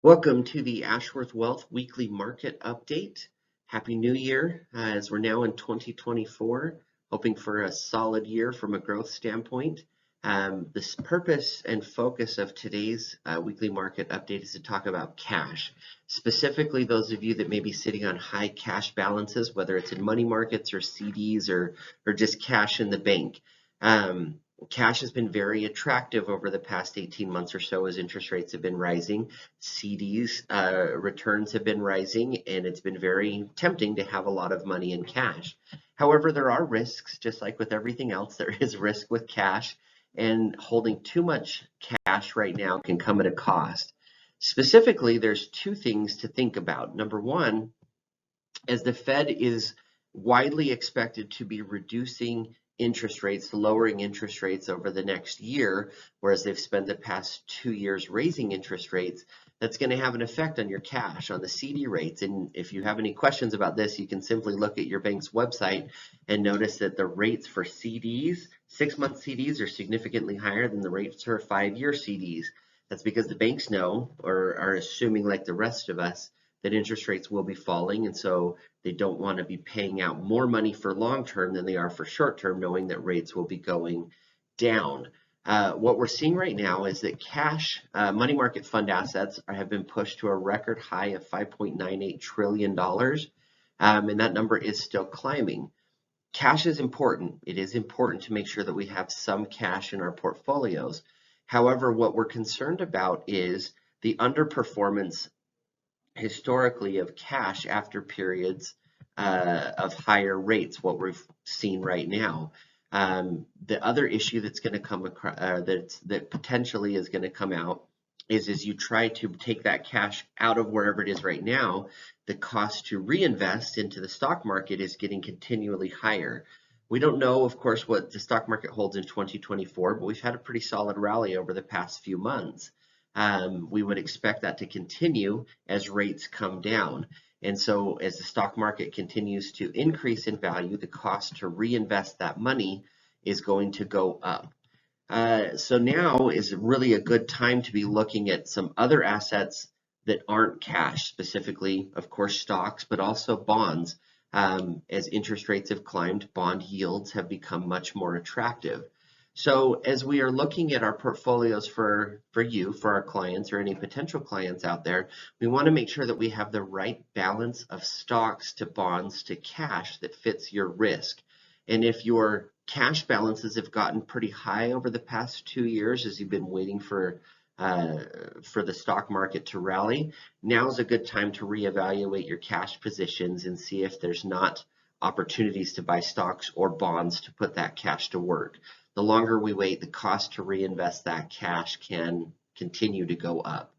Welcome to the Ashworth Wealth Weekly Market Update. Happy New Year as we're now in 2024, hoping for a solid year from a growth standpoint. This purpose and focus of today's weekly market update is to talk about cash, specifically those of you that may be sitting on high cash balances, whether it's in money markets or CDs or just cash in the bank. Cash has been very attractive over the past 18 months or so as interest rates have been rising. CDs returns have been rising, and it's been very tempting to have a lot of money in cash. However, there are risks, just like with everything else, there is risk with cash, and holding too much cash right now can come at a cost. Specifically, there's two things to think about. Number one, as the Fed is widely expected to be reducing interest rates, lowering interest rates over the next year, whereas they've spent the past 2 years raising interest rates, that's going to have an effect on your cash, on the CD rates. And if you have any questions about this, you can simply look at your bank's website and notice that the rates for CDs, 6-month CDs, are significantly higher than the rates for 5-year CDs. That's because the banks know, or are assuming like the rest of us, that interest rates will be falling, and so they don't want to be paying out more money for long term than they are for short term, knowing that rates will be going down. What we're seeing right now is that cash, money market fund assets have been pushed to a record high of $5.98 trillion, and that number is still climbing. Cash is important. It is important to make sure that we have some cash in our portfolios. However, what we're concerned about is the underperformance historically of cash after periods of higher rates, what we've seen right now. The other issue that's going to come across, that potentially is going to come out is as you try to take that cash out of wherever it is right now, the cost to reinvest into the stock market is getting continually higher. We don't know, of course, what the stock market holds in 2024, but we've had a pretty solid rally over the past few months. We would expect that to continue as rates come down. And so as the stock market continues to increase in value, the cost to reinvest that money is going to go up. So now is really a good time to be looking at some other assets that aren't cash, specifically, of course, stocks, but also bonds. As interest rates have climbed, bond yields have become much more attractive. So as we are looking at our portfolios for you, for our clients, or any potential clients out there, we want to make sure that we have the right balance of stocks to bonds to cash that fits your risk. And if your cash balances have gotten pretty high over the past 2 years as you've been waiting for the stock market to rally, now is a good time to reevaluate your cash positions and see if there's not opportunities to buy stocks or bonds to put that cash to work. The longer we wait, the cost to reinvest that cash can continue to go up.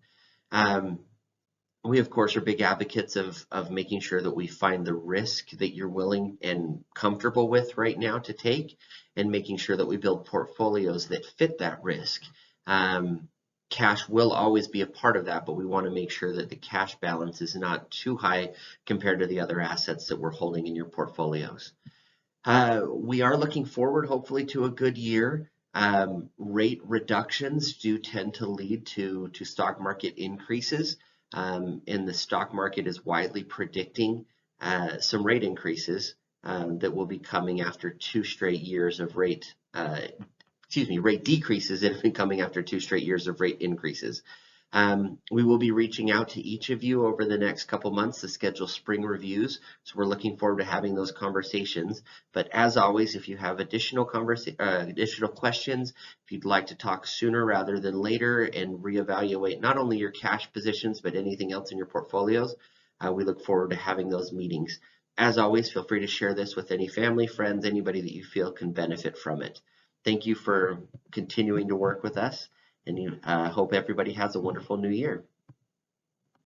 We, of course, are big advocates of making sure that we find the risk that you're willing and comfortable with right now to take, and making sure that we build portfolios that fit that risk. Cash will always be a part of that, but we want to make sure that the cash balance is not too high compared to the other assets that we're holding in your portfolios. We are looking forward, hopefully, to a good year. Rate reductions do tend to lead to stock market increases, and the stock market is widely predicting some rate increases that will be coming after 2 straight years of rate decreases that have been coming after 2 straight years of rate increases. We will be reaching out to each of you over the next couple months to schedule spring reviews. So we're looking forward to having those conversations. But as always, if you have additional questions, if you'd like to talk sooner rather than later and reevaluate not only your cash positions, but anything else in your portfolios, we look forward to having those meetings. As always, feel free to share this with any family, friends, anybody that you feel can benefit from it. Thank you for continuing to work with us, and hope everybody has a wonderful new year.